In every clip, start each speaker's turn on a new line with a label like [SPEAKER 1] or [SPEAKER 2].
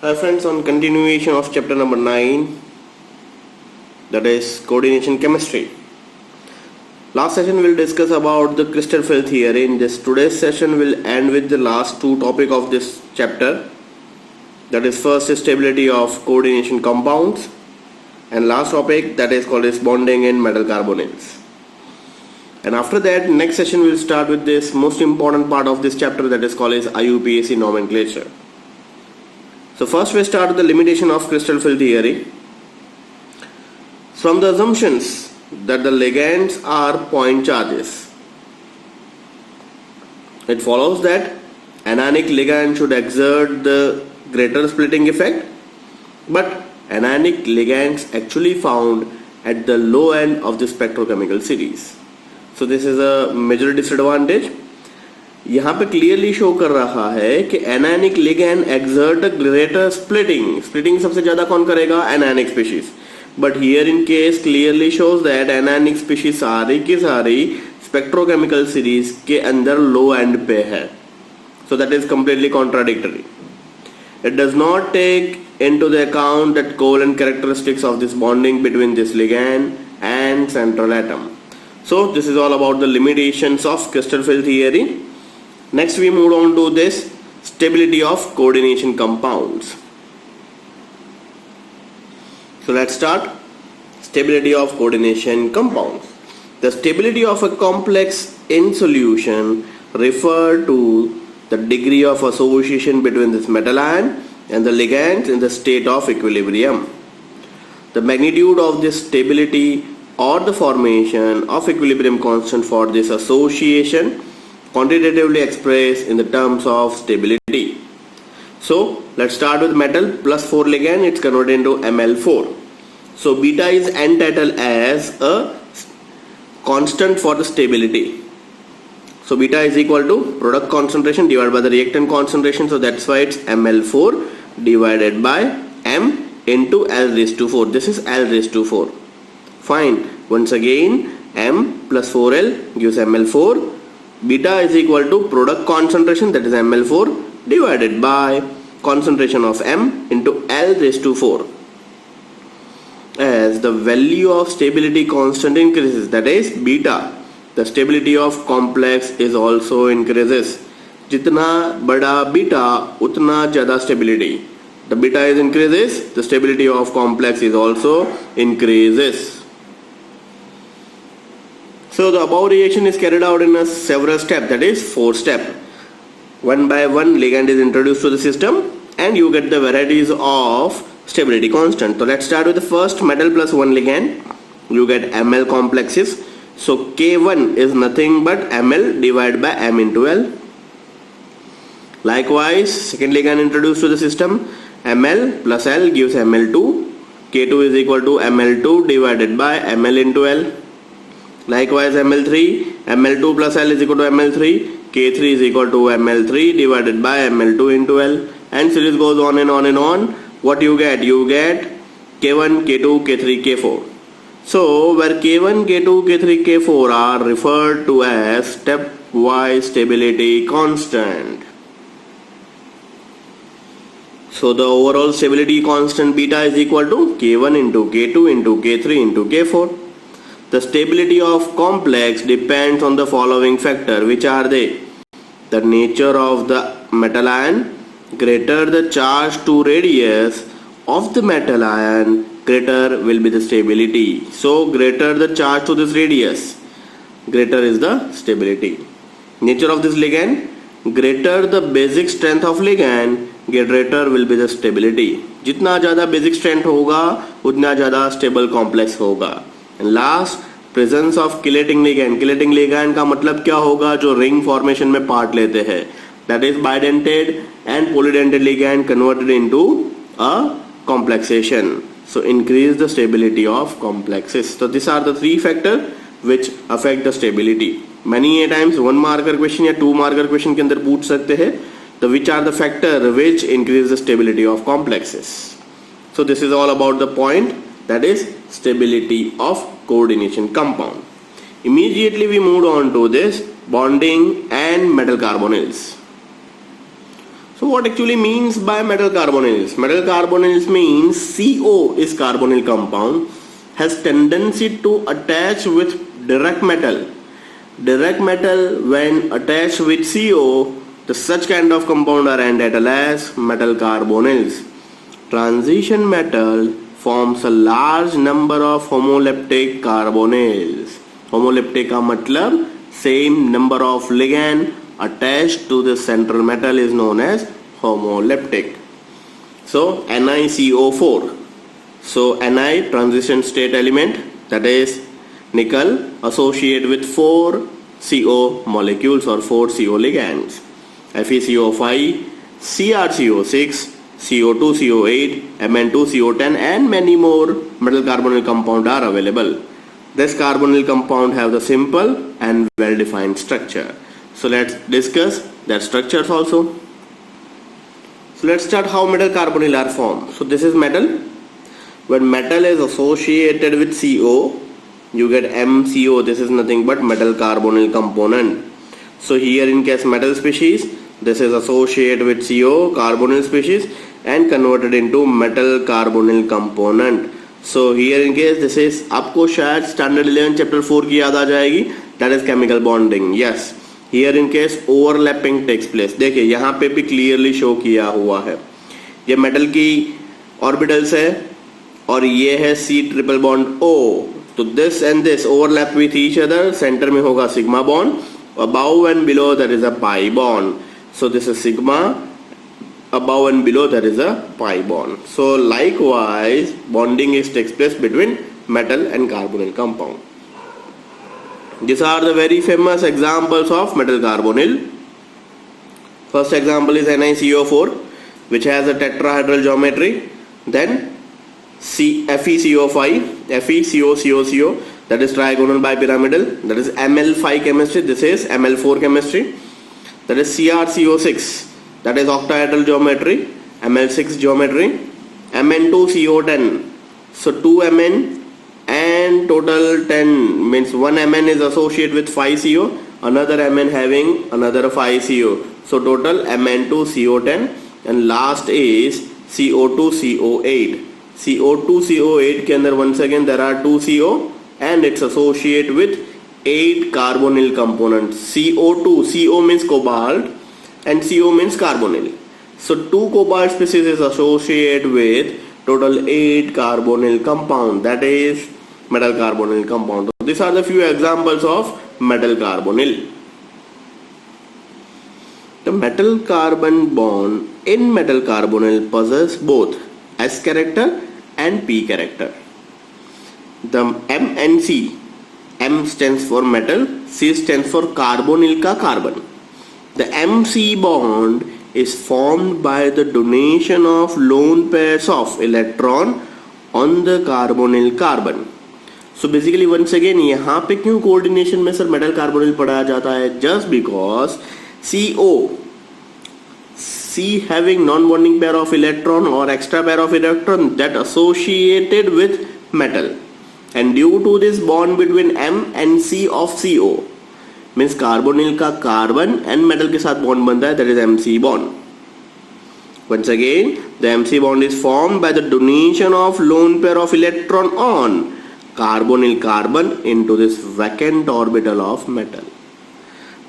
[SPEAKER 1] Hi friends, on continuation of chapter number 9, that is coordination chemistry. Last session we'll discuss about the crystal field theory. In this today's session will end with the last two topic of this chapter. That is first is stability of coordination compounds, and last topic that is called as bonding in metal carbonyls. And after that, next session we'll start with this most important part of this chapter, that is called as IUPAC nomenclature. So first we start with the limitation of crystal field theory. From the assumptions that the ligands are point charges, it follows that anionic ligand should exert the greater splitting effect, but anionic ligands actually found at the low end of the spectrochemical series. So this is a major disadvantage. यहाँ पे clearly show कर रहा है कि anionic ligand exert a greater splitting सबसे ज्यादा कौन करेगा? Anionic species. But here in case clearly shows that anionic species सारी की सारी स्पेक्ट्रोकेमिकल सीरीज के अंदर लो एंड पे है. So that is completely contradictory. It does not take into the account that covalent characteristics of this bonding between this ligand and central atom. So this is all about the limitations of crystal field theory. Next we move on to this stability of coordination compounds. So let's start. Stability of coordination compounds. The stability of a complex in solution refer to the degree of association between this metal ion and the ligands in the state of equilibrium. The magnitude of this stability or the formation of equilibrium constant for this association quantitatively expressed in the terms of stability. So let's start with metal plus 4 ligand, it's converted into Ml4. So beta is entitled as a constant for the stability. So beta is equal to product concentration divided by the reactant concentration, so that's why it's Ml4 divided by M into L raised to 4. This is L raised to 4. Fine. Once again, M plus 4L gives Ml4. Beta is equal to product concentration, that is Ml4 divided by concentration of M into L raised to 4. As the value of stability constant increases, that is beta, the stability of complex is also increases. जितना बड़ा beta उतना ज़्यादा stability. The beta is increases, the stability of complex is also increases. So the above reaction is carried out in a several steps, that is 4 steps. One by one ligand is introduced to the system and you get the varieties of stability constant. So let's start with the first metal plus 1 ligand. You get Ml complexes. So K1 is nothing but Ml divided by M into L. Likewise, second ligand introduced to the system, Ml plus L gives Ml2. K2 is equal to Ml2 divided by Ml into L. Likewise, Ml3, Ml2 plus L is equal to Ml3. K3 is equal to Ml3 divided by Ml2 into L. And series goes on and on and on. What you get? You get K1, K2, K3, K4. So where K1, K2, K3, K4 are referred to as stepwise stability constant. So the overall stability constant beta is equal to K1 into K2 into K3 into K4. The stability of complex depends on the following factor. Which are they? The nature of the metal ion. Greater the charge to radius of the metal ion, greater will be the stability. So greater the charge to this radius, greater is the stability. Nature of this ligand, greater the basic strength of ligand, greater will be the stability. जितना ज़्यादा basic strength होगा उतना ज़्यादा stable complex होगा. And last, presence of chelating ligand. Chelating ligand का मतलब क्या होगा? जो ring formation में part लेते हैं. That is bidentate and polydentate ligand converted into a complexation. So increase the stability of complexes. So these are the 3 factors which affect the stability. Many a times 1 marker question या 2 marker question के अंदर पूछ सकते हैं. The which are the factor which increase the stability of complexes. So this is all about the point, that is stability of coordination compound. Immediately we moved on to this bonding and metal carbonyls. So what actually means by metal carbonyls? Metal carbonyls means CO is carbonyl compound has tendency to attach with direct metal. Direct metal when attached with CO, the such kind of compound are entitled as metal carbonyls. Transition metal forms a large number of homoleptic carbonyls. Homoleptic का मतलब same number of ligand attached to the central metal is known as homoleptic. So NiCO4. So Ni transition state element, that is nickel, associate with 4 CO molecules or 4 CO ligands. FeCO5, CrCO6, CO2CO8, Mn2CO10 and many more metal carbonyl compound are available. This carbonyl compound have the simple and well defined structure. So let's discuss their structures also. So let's start how metal carbonyl are formed. So this is metal. When metal is associated with CO, you get MCO. This is nothing but metal carbonyl component. So here in case metal species, this is associated with CO carbonyl species and converted into metal carbonyl component. So here in case this is, आपको शायद standard 11 chapter 4 की याद आ जाएगी, that is chemical bonding. Yes. Here in case overlapping takes place. देखिए यहाँ पे भी clearly show किया हुआ है. ये मेटल की ऑर्बिटल्स है और ये है C ट्रिपल बॉन्ड O. तो this and this overlap with each other. Centre में होगा sigma bond. Above and below there is a pi bond. So this is sigma. Above and below there is a pi bond. So likewise bonding is takes place between metal and carbonyl compound. These are the very famous examples of metal carbonyl. First example is NiCO4, which has a tetrahedral geometry. Then FeCO5, FeCO, that is trigonal bipyramidal. That is Ml5 chemistry. This is Ml4 chemistry. That is CrCO6, that is octahedral geometry. Ml6 geometry. Mn2CO10. So 2 Mn and total 10 means 1 Mn is associated with 5 CO, another Mn having another 5 CO. So total Mn2CO10 and last is CO2CO8. CO2CO8 के अंदर once again there are 2 CO and it's associated with 8 carbonyl components. CO2, CO means cobalt and CO means carbonyl. So 2 cobalt species is associated with total 8 carbonyl compound, that is metal carbonyl compound. So these are the few examples of metal carbonyl. The metal carbon bond in metal carbonyl possess both S character and P character. The M and C, M stands for metal, C stands for carbonyl का carbon. The MC bond is formed by the donation of lone pairs of electron on the carbonyl carbon. So basically once again यहाँ पे क्यों coordination में sir metal carbonyl पढ़ाया जाता है? Just because CO, C having non-bonding pair of electron or extra pair of electron that associated with metal, and due to this bond between M and C of CO means carbonyl का carbon and metal के साथ bond बनता है, that is MC bond. Once again the MC bond is formed by the donation of lone pair of electron on carbonyl carbon into this vacant orbital of metal.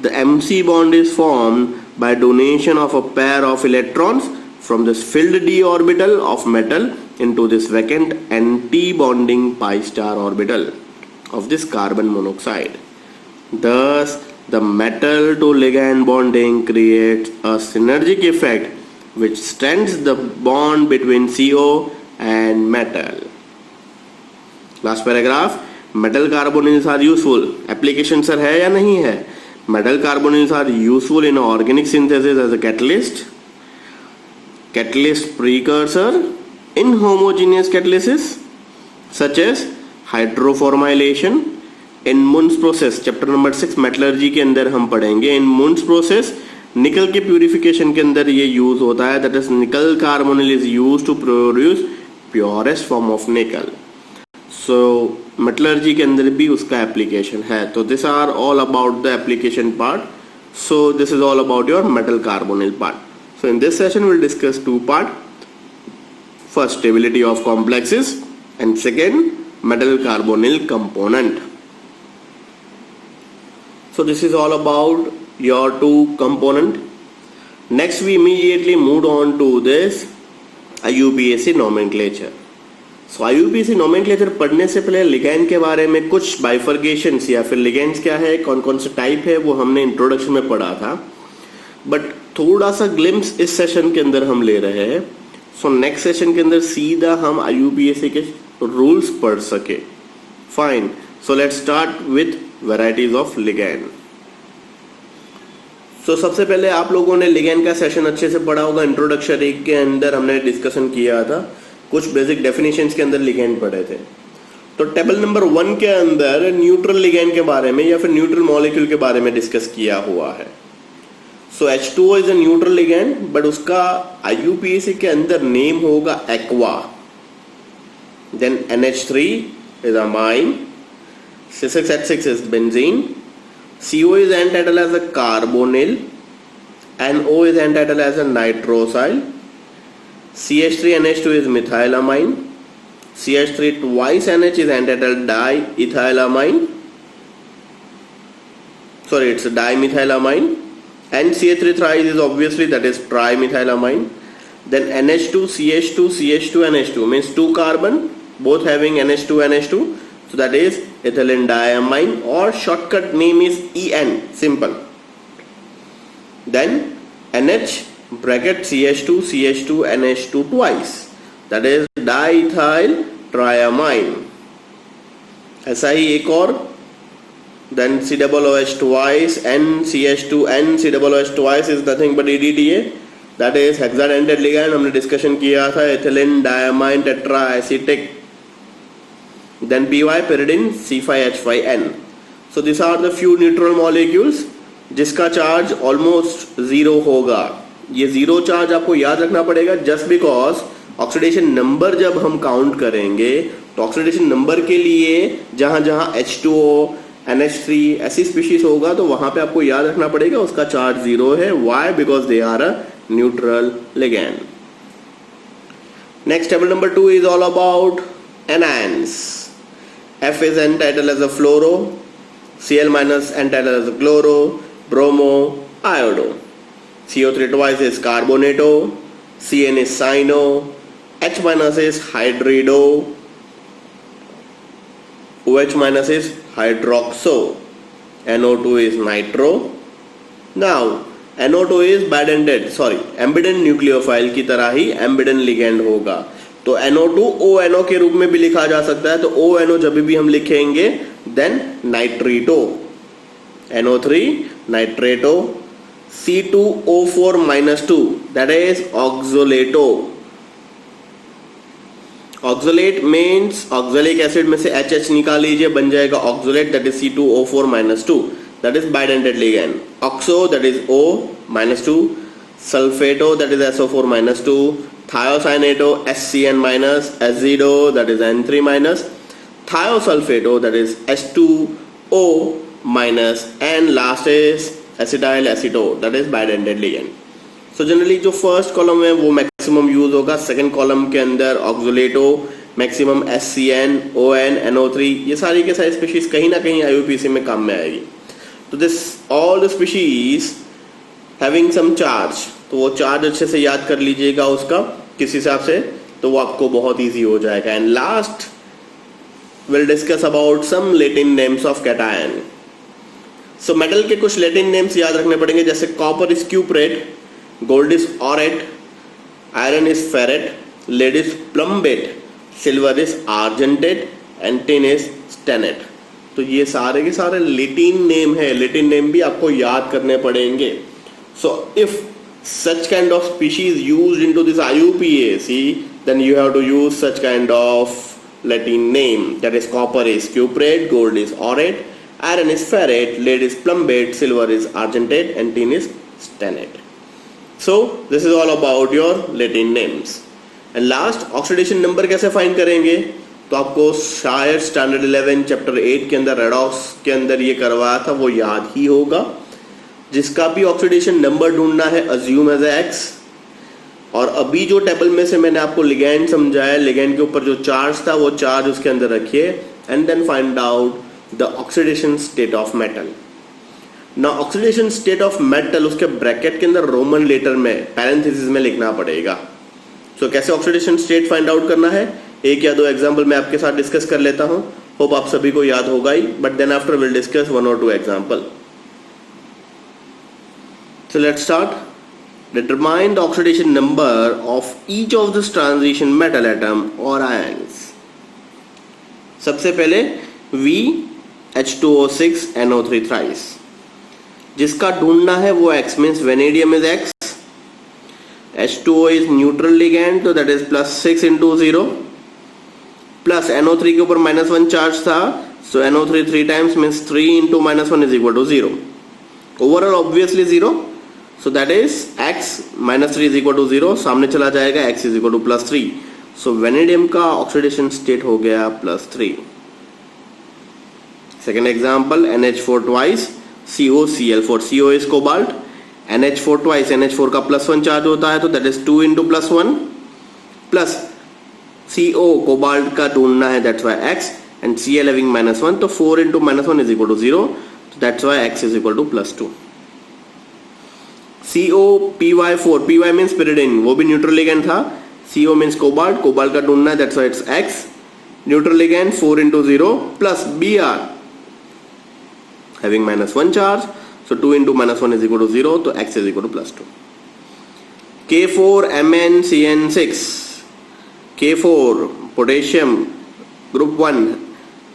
[SPEAKER 1] The MC bond is formed by donation of a pair of electrons from this filled d orbital of metal into this vacant anti-bonding pi star orbital of this carbon monoxide. Thus, the metal to ligand bonding creates a synergic effect which strengthens the bond between CO and metal. Last paragraph. Metal carbonyls are useful. Application sir है या नहीं है? Metal carbonyls are useful in organic synthesis as a catalyst, catalyst precursor, in homogeneous catalysis such as hydroformylation. In Mun's process, chapter number 6 metallurgy के अंदर हम पढ़ेंगे. In Mun's process निकल के प्यूरिफिकेशन के अंदर ये यूज होता है. That is nickel carbonyl is used to produce purest form of nickel. So metallurgy के अंदर भी उसका एप्लीकेशन है. तो this are all about the application part. So this is all about your metal carbonyl part. So in this session we'll discuss two part. First, stability of complexes, and second, metal carbonyl component. So this is all about your two component. Next we immediately moved on to this IUPAC nomenclature. So IUPAC nomenclature पढ़ने से पहले ligand के बारे में कुछ बाइफर्गेशंस या फिर ligands क्या है, कौन कौन से टाइप है, वो हमने इंट्रोडक्शन में पढ़ा था, बट थोड़ा सा ग्लिम्स इस सेशन के अंदर हम ले रहे हैं. सो नेक्स्ट सेशन के अंदर सीधा हम IUPAC के रूल्स पढ़ सके. Fine. So let's start with varieties of ligand. So सबसे पहले आप लोगों ने लिगैंड का सेशन अच्छे से पढ़ा होगा. इंट्रोडक्शन एक के अंदर हमने डिस्कशन किया था, कुछ बेसिक डेफिनेशंस के अंदर लिगैंड पढ़े थे. तो टेबल नंबर 1 के अंदर न्यूट्रल लिगैंड के बारे में या फिर न्यूट्रल मॉलिक्यूल के बारे में डिस्कस किया हुआ है. So H2O is a neutral ligand, but उसका IUPAC के अंदर नेम होगा aqua. Then NH3 is amine, C6H6 is benzene, CO is n-title as a carbonyl, NO is n-title as a nitrosyl, CH3NH2 is methylamine, CH3 twice NH is n-title diethylamine, sorry, it's a dimethylamine, and CH3 thrice is obviously that is trimethylamine. Then NH2, CH2, CH2, NH2 means two carbon both having NH2, NH2, so that is ethylene diamine, or shortcut name is EN, simple. Then NH bracket CH2, CH2, NH2 twice, that is diethyl triamine. ऐसा ही एक और, then COOH twice, NCH2, NCOOH twice is nothing but EDTA, that is hexadentate ligand. हमने discussion किया था ethylene diamine tetraacetic. Then PY pyridine C5H5N. So these are the few neutral molecules जिसका charge almost zero होगा. ये zero charge आपको याद रखना पड़ेगा, जस्ट बिकॉज ऑक्सीडेशन नंबर जब हम काउंट करेंगे तो ऑक्सीडेशन नंबर के लिए जहां जहां H2O, NH3 ऐसी स्पीशीज होगा तो वहां पे आपको याद रखना पड़ेगा उसका चार्ज जीरो है. Why? Because they are a neutral ligand. Next table number 2 is all about anions. F is n-title as a fluoro, Cl minus n-title as a chloro, bromo, iodo. CO3 twice is carbonato, Cn is cyano, H minus is hydrido, OH minus is hydroxo, NO2 is nitro. Now NO2 is ambident nucleophile की तरह ही ambident ligand होगा. तो NO2 ONO के रूप में भी लिखा जा सकता है. तो ONO जब भी हम लिखेंगे then nitrito, NO3 nitrato, C2O4-2 that is oxalato. Oxalate means oxalic acid में से HH निकाल लीजिए, बन जाएगा oxalate, that is C2O4-2, that is bidentate ligand. Oxo that is O-2, sulphato that is SO4-2, thiocyanato SCN minus, azido that is N3 minus, thiosulfato that is H2O minus, and last is acetyl aceto that is bidentate ligand. So generally जो first column है वो maximum use होगा. Second column के अंदर ऑक्सोलेटो, maximum SCN, ON, NO3, ये सारी के सारी स्पीशीज कहीं ना कहीं IUPAC में काम में आएगी. तो this all the species having some charge, तो वो चार्ज अच्छे से याद कर लीजिएगा उसका किस हिसाब से, तो वो आपको बहुत इजी हो जाएगा. And last will discuss about some Latin names of cation. So metal के कुछ लैटिन नेम्स याद रखने पड़ेंगे, जैसे copper is cuprate, gold is aurate, iron is ferrate, lead is plumbate, silver is argentate, and tin is stannate. तो ये सारे के सारे लैटिन नेम है. लैटिन नेम भी आपको याद करने पड़ेंगे. So if such kind of species used into this IUPAC, then you have to use such kind of Latin name, that is copper is cuprate, gold is aurate, iron is ferrate, lead is plumbate, silver is argentate, and tin is stenate. So this is all about your Latin names. And last, oxidation number कैसे find करेंगे, तो आपको शायद standard 11 chapter 8 के अंदर redox के अंदर ये करवाया था, वो याद ही होगा. जिसका भी ऑक्सीडेशन नंबर ढूंढना है, अज्यूम एज एक्स, और अभी जो टेबल में से मैंने आपको लिगैंड समझाया, लिगैंड के ऊपर जो चार्ज था वो चार्ज उसके अंदर रखिए and then find out the oxidation state of metal. ना ऑक्सीडेशन स्टेट ऑफ मेटल उसके ब्रैकेट के अंदर रोमन लेटर में पैरेंथेसिस में लिखना पड़ेगा. सो कैसे ऑक्सीडेशन स्टेट फाइंड आउट करना है, एक या दो एग्जांपल मैं आपके साथ डिस्कस कर लेता हूं. होप आप सभी को याद होगा ही, but then after will discuss one और two example. So let's start. Determine the oxidation number of each of this transition metal atom or ions. सबसे पहले VH2O6 NO3 thrice. जिसका ढूंढना है वो X means vanadium is X. H2O is neutral ligand, तो that is +6 into 0. Plus NO3 के ऊपर -1 charge था, so NO3 3 times means 3 into -1 is equal to 0. Overall obviously 0. So that is x minus 3 is equal to 0. सामने चला जाएगा, x is equal to +3. So vanadium का oxidation state हो गया +3. Second example NH4 twice COCl4. CO is cobalt. NH4 twice NH4 का +1 charge होता है, तो that is 2 into +1 plus CO cobalt का ढूंढना है, that's why x, and Cl having -1, तो 4 into -1 is equal to 0, so that's why x is equal to +2. COPY4, PY means pyridine, वो भी न्यूट्रल लिगैंड था. CO मीन्स कोबाल्ट, कोबाल्ट का ढूंढना है, that's why it's X. Neutral ligand 4 into 0 plus Br having -1 charge, so 2 into -1 is equal to 0, तो X is equal to +2. K4MnCN6, K4 potassium group 1,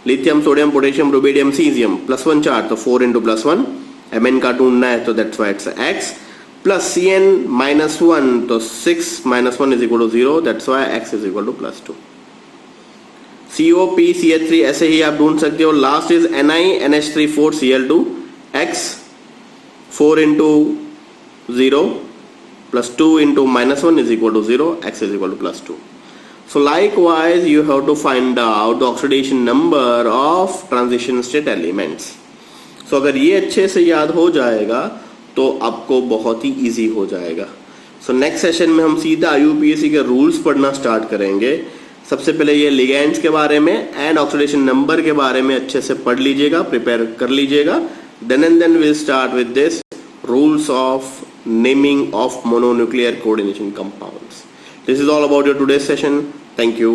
[SPEAKER 1] lithium sodium potassium rubidium caesium, +1 charge, तो 4 into +1. Mn का ढूंढना है, तो that's why it's X. Plus Cn -1, तो 6 -1 is equal to 0, that's why x is equal to +2. COPCH3 ऐसे ही आप ढूंढ सकते हो. Last is NiNH3 4Cl2, x 4 into 0 plus 2 into -1 is equal to 0, x is equal to +2. So likewise you have to find out the oxidation number of transition state elements. So अगर ये अच्छे से याद हो जाएगा तो आपको बहुत ही इजी हो जाएगा. सो नेक्स्ट सेशन में हम सीधा IUPAC के रूल्स पढ़ना स्टार्ट करेंगे. सबसे पहले ये लिगैंड्स के बारे में एंड ऑक्सीडेशन नंबर के बारे में अच्छे से पढ़ लीजिएगा, प्रिपेयर कर लीजिएगा. Then and then will start with this rules of naming of mononuclear coordination compounds. This is all about your today's session. Thank you.